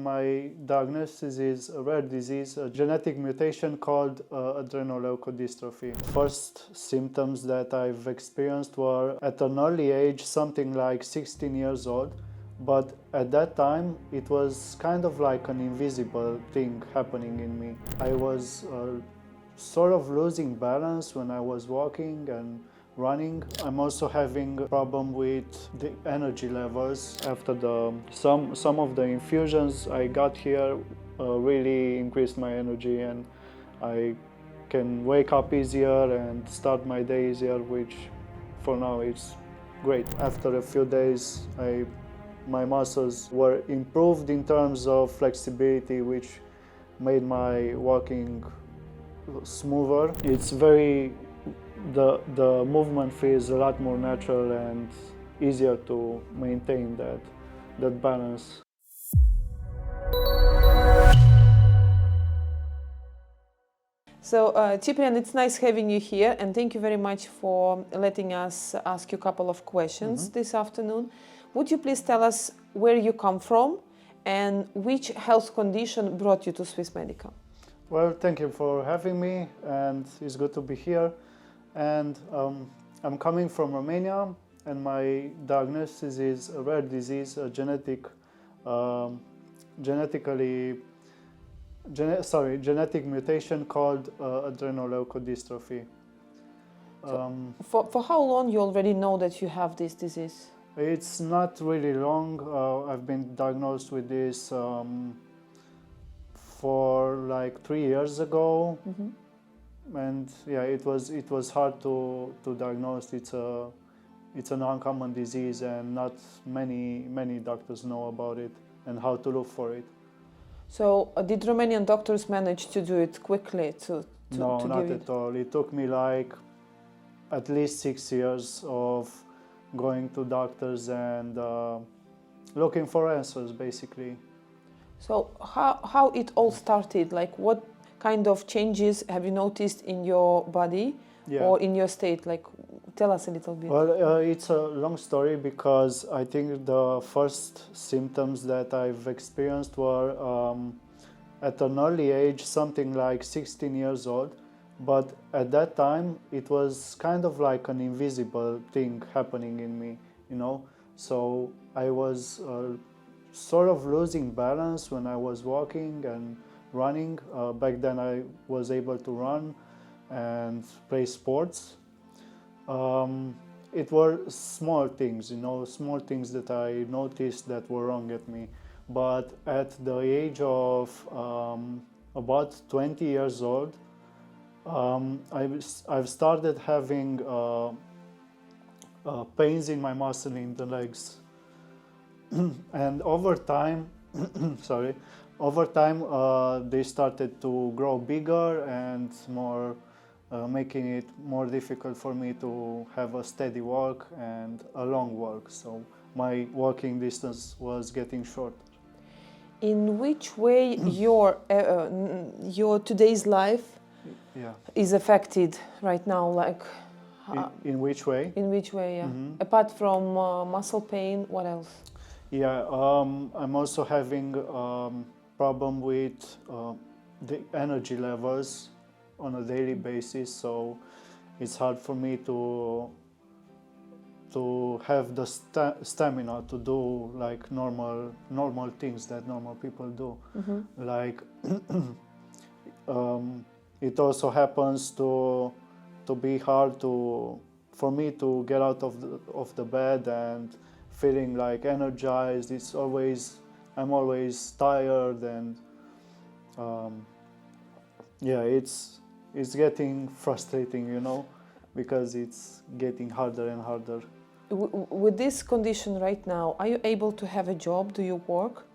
my diagnosis is a rare disease, a genetic mutation called adrenoleukodystrophy. First symptoms that I've experienced were at an early age, something like 16 years old, but at that time it was kind of like an invisible thing happening in me. I was sort of losing balance when I was walking and running. I'm also having a problem with the energy levels. After some of the infusions I got here really increased my energy, and I can wake up easier and start my day easier, which for now is great. After a few days my muscles were improved in terms of flexibility, which made my walking smoother. It's the movement feels a lot more natural and easier to maintain that balance. So, Cyprian, it's nice having you here, and thank you very much for letting us ask you a couple of questions this afternoon. Would you please tell us where you come from and which health condition brought you to Swiss Medica? Well, thank you for having me, and it's good to be here. And I'm coming from Romania, and my diagnosis is a rare disease, a genetic mutation called adrenoleukodystrophy. For how long you already know that you have this disease? It's not really long. I've been diagnosed with this for like 3 years ago. And yeah, it was hard to diagnose. It's an uncommon disease, and not many doctors know about it and how to look for it. So did Romanian doctors manage to do it quickly? No, to not give at all. It took me like at least 6 years of going to doctors and looking for answers, basically. So how it all started? Like, what kind of changes have you noticed in your body or in your state? Like, tell us a little bit. Well, it's a long story, because I think the first symptoms that I've experienced were at an early age, something like 16 years old. But at that time, it was kind of like an invisible thing happening in me, you know. So I was sort of losing balance when I was walking and running. Back then I was able to run and play sports. It were small things, you know, small things that I noticed that were wrong at me. But at the age of about 20 years old, I've started having pains in my muscle in the legs. And over time, they started to grow bigger and more, making it more difficult for me to have a steady walk and a long walk. So my walking distance was getting shorter. In which way your today's life is affected right now? Like, in which way? In which way? Yeah. Apart from muscle pain, what else? Yeah, I'm also having problem with the energy levels on a daily basis, so it's hard for me to have the stamina to do like normal things that normal people do. Like it also happens to be hard for me to get out of the bed and feeling like energized. I'm always tired, and yeah, it's getting frustrating, you know, because it's getting harder and harder. With this condition right now, are you able to have a job? Do you work?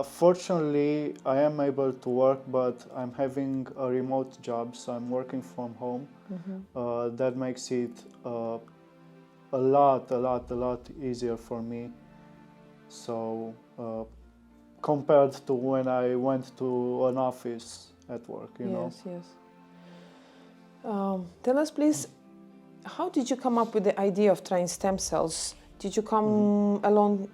Fortunately, I am able to work, but I'm having a remote job, so I'm working from home. That makes it a lot easier for me. So compared to when I went to an office at work, you know. Yes. Tell us, please, how did you come up with the idea of trying stem cells? Did you come along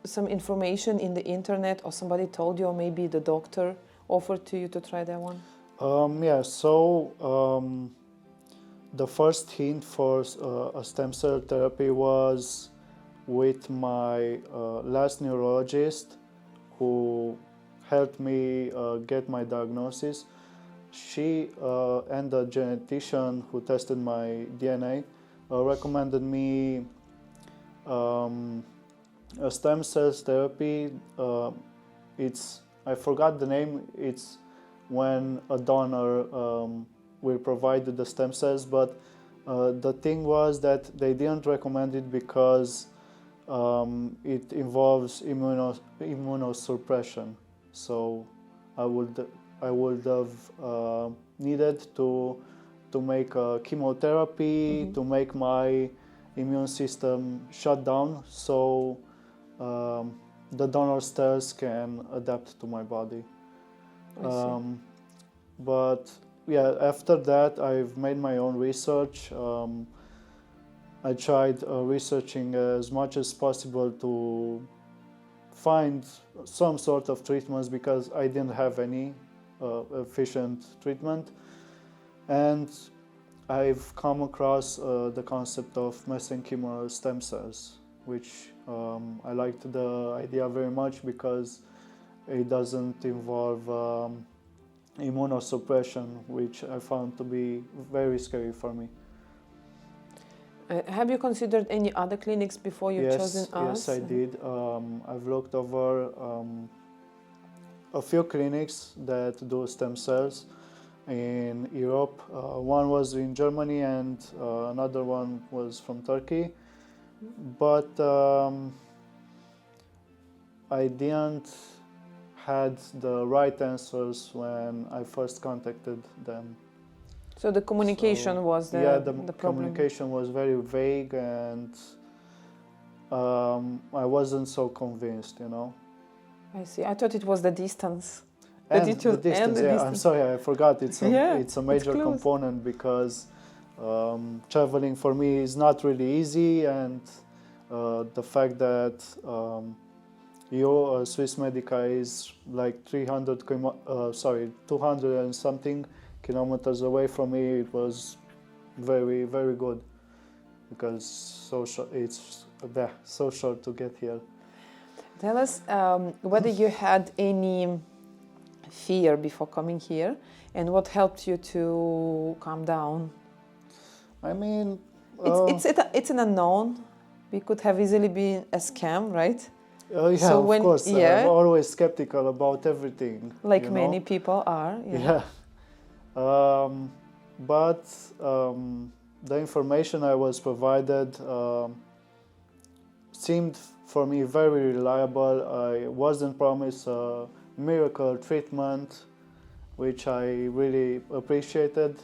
some information in the internet, or somebody told you, or maybe the doctor offered to you to try that one? Yeah, so the first hint for a stem cell therapy was with my last neurologist, who helped me get my diagnosis. She and the genetician who tested my DNA recommended me a stem cells therapy. I forgot the name. It's when a donor will provide the stem cells, but the thing was that they didn't recommend it because it involves immunosuppression. So I would have needed to make a chemotherapy, to make my immune system shut down, so the donor cells can adapt to my body. But yeah, after that I've made my own research. I tried researching as much as possible to find some sort of treatments, because I didn't have any efficient treatment. And I've come across the concept of mesenchymal stem cells, which I liked the idea very much because it doesn't involve immunosuppression, which I found to be very scary for me. Have you considered any other clinics before you've chosen us? Yes, I did. I've looked over a few clinics that do stem cells in Europe. One was in Germany and another one was from Turkey. But I didn't had the right answers when I first contacted them. So the communication was the problem? Communication was very vague, and I wasn't so convinced, you know. I see. I thought it was the distance. And the distance, I'm sorry, I forgot. It's a major component, because traveling for me is not really easy, and the fact that Swiss Medica is like 200 and something kilometers away from me. It was very, very good, because it's so short to get here. Tell us whether you had any fear before coming here, and what helped you to calm down. I mean, it's an unknown. We could have easily been a scam, right? Yeah, so of course. I'm always skeptical about everything. Like many people are. Yeah. But the information I was provided seemed for me very reliable. I wasn't promised a miracle treatment, which I really appreciated.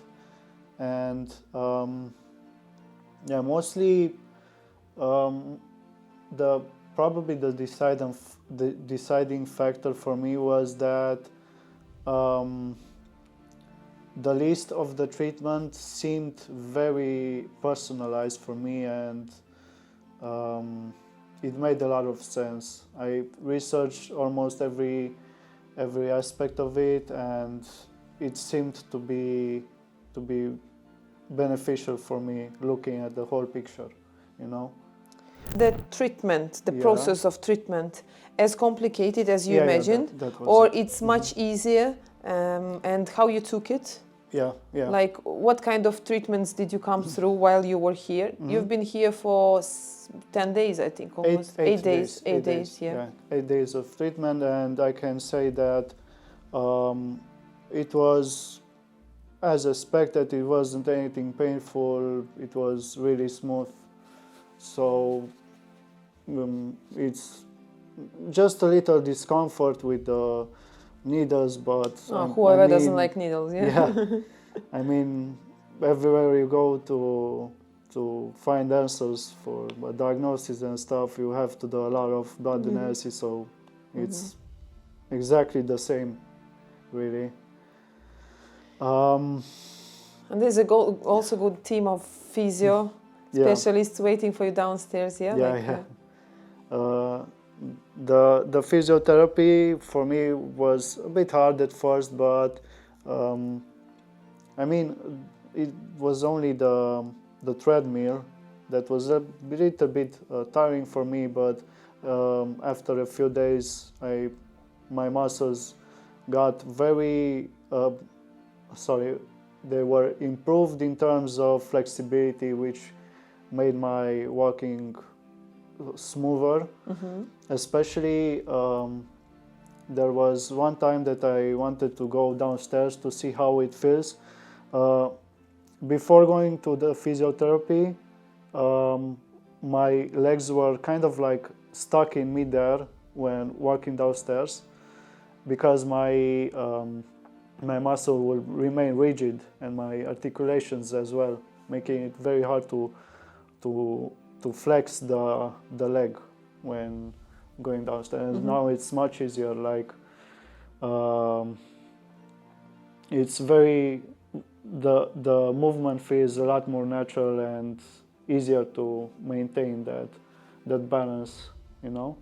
And mostly probably the deciding factor for me was that the list of the treatment seemed very personalized for me, and it made a lot of sense. I researched almost every aspect of it, and it seemed to be beneficial for me, looking at the whole picture, you know. The treatment, the process of treatment, as complicated as you imagined, or it's much easier, and how you took it? Yeah. Like, what kind of treatments did you come through while you were here? You've been here for 10 days, I think, almost. 8 days. 8 days, yeah. 8 days of treatment, and I can say that it was as expected. It wasn't anything painful. It was really smooth. So it's just a little discomfort with the needles, but whoever doesn't like needles, yeah. I mean, everywhere you go to find answers for a diagnosis and stuff, you have to do a lot of blood analysis, so it's exactly the same, really. And there's also good team of physio specialists waiting for you downstairs, yeah? the physiotherapy for me was a bit hard at first, but I mean, it was only the treadmill that was a little bit tiring for me, but after a few days, my muscles got very they were improved in terms of flexibility, which made my walking smoother. Especially there was one time that I wanted to go downstairs to see how it feels. Before going to the physiotherapy, my legs were kind of like stuck in midair when walking downstairs, because my muscle will remain rigid and my articulations as well, making it very hard to flex the leg when going downstairs. Now it's much easier. Like it's very the movement feels a lot more natural and easier to maintain that balance, you know.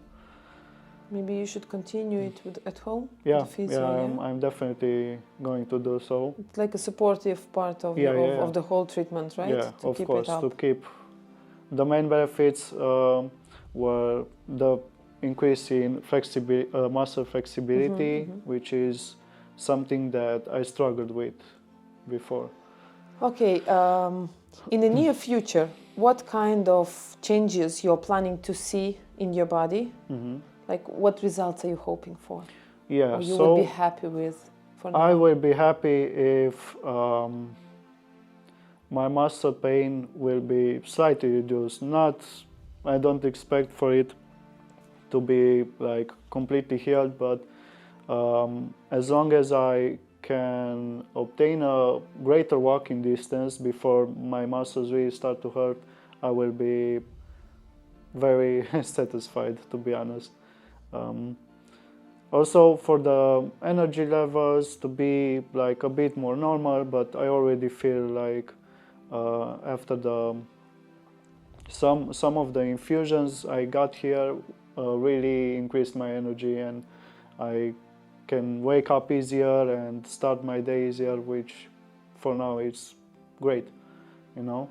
Maybe you should continue it at home. Yeah, with the physio, I'm definitely going to do so. It's like a supportive part of, of the whole treatment, right? Yeah, to of keep course. it up. To keep the main benefits were the increase in muscle flexibility, which is something that I struggled with before. Okay, in the near future, what kind of changes you're planning to see in your body? Like, what results are you hoping for? Yeah, or you so would be happy with for now? I will be happy if my muscle pain will be slightly reduced. I don't expect for it to be like completely healed, but as long as I can obtain a greater walking distance before my muscles really start to hurt, I will be very satisfied, to be honest. Also for the energy levels to be like a bit more normal, but I already feel like after some of the infusions I got here really increased my energy, and I can wake up easier and start my day easier, which for now is great, you know.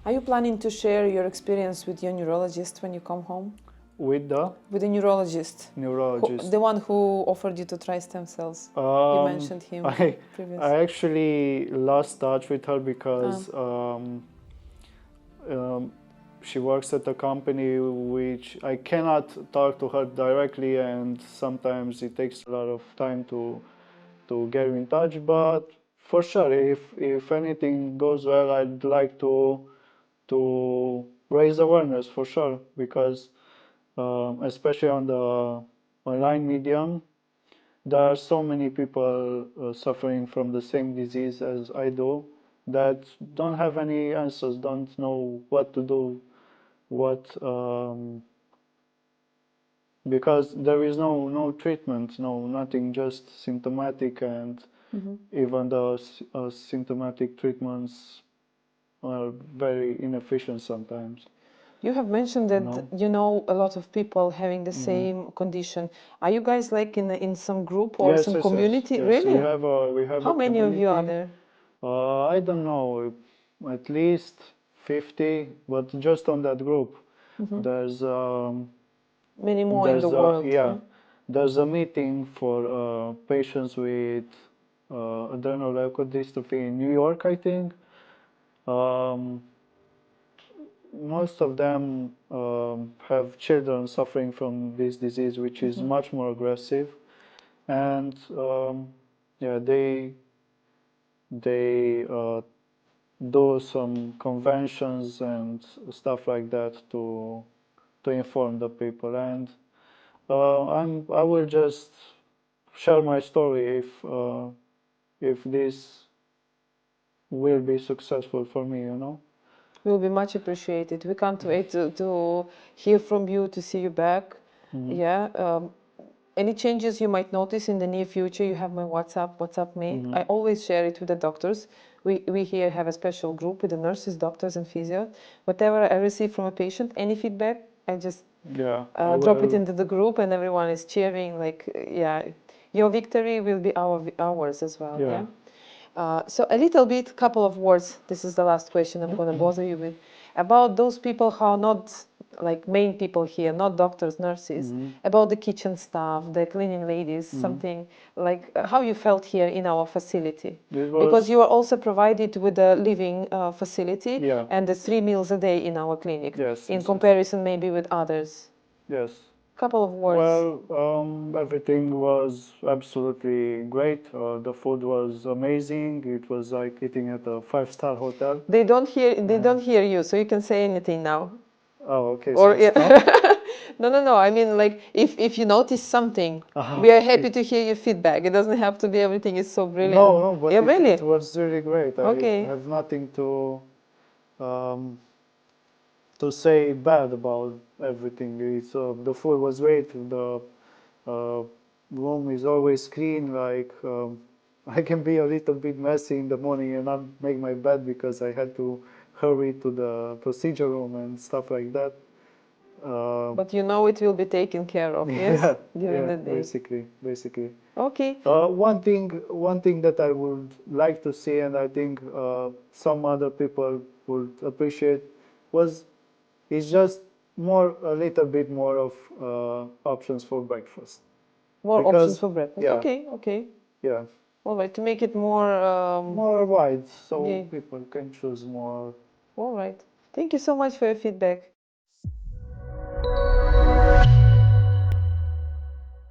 Are you planning to share your experience with your neurologist when you come home? With the neurologist? The one who offered you to try stem cells. You mentioned him previously. I actually lost touch with her because she works at a company which I cannot talk to her directly, and sometimes it takes a lot of time to get in touch. But for sure, if anything goes well, I'd like to raise awareness for sure, because especially on the online medium, there are so many people suffering from the same disease as I do that don't have any answers, don't know what to do, because there is no treatment, nothing, just symptomatic, and even the symptomatic treatments are very inefficient sometimes. You have mentioned that you know a lot of people having the same condition. Are you guys like in some group or some community? Yes. Really? We have How a many of you are community. there? I don't know, at least 50, but just on that group. There's Many more in the world. there's a meeting for patients with adrenoleukodystrophy in New York, I think. Most of them have children suffering from this disease, which is much more aggressive, and they do some conventions and stuff like that to inform the people. And I will just share my story if this will be successful for me, you know. Will be much appreciated. We can't wait to hear from you, to see you back. Yeah. Any changes you might notice in the near future, you have my WhatsApp me. I always share it with the doctors. We here have a special group with the nurses, doctors and physio. Whatever I receive from a patient, any feedback, I just Yeah. Drop it into the group, and everyone is cheering. Like, yeah, your victory will be ours as well. Yeah. Yeah. So a little bit, couple of words. This is the last question I'm going to bother you with about those people who are not like main people here, not doctors, nurses. About the kitchen staff, the cleaning ladies, something like how you felt here in our facility. Because you are also provided with a living facility Yeah. and the 3 meals a day in our clinic. Yes, In yes, comparison, maybe with others. Yes. Couple of words. Well, everything was absolutely great. The food was amazing. It was like eating at a 5-star hotel. They don't hear. They don't hear you, so you can say anything now. Oh, okay. Or So yeah. stop. No. I mean, like if you notice something, we are happy to hear your feedback. It doesn't have to be everything is so brilliant. No, but yeah, really. it was really great. Okay. I have nothing to say bad about everything. It's the food was great. The uh, room is always clean. Like I can be a little bit messy in the morning and not make my bed because I had to hurry to the procedure room and stuff like that. But you know it will be taken care of, yes, Yeah, during yeah, the day. basically. Okay. One thing that I would like to see, and I think some other people would appreciate, is just a little bit more of options for breakfast. More options for breakfast. Yeah, Okay. yeah, All right, to make it more. more wide, so Yeah. people can choose more. All right. Thank you so much for your feedback.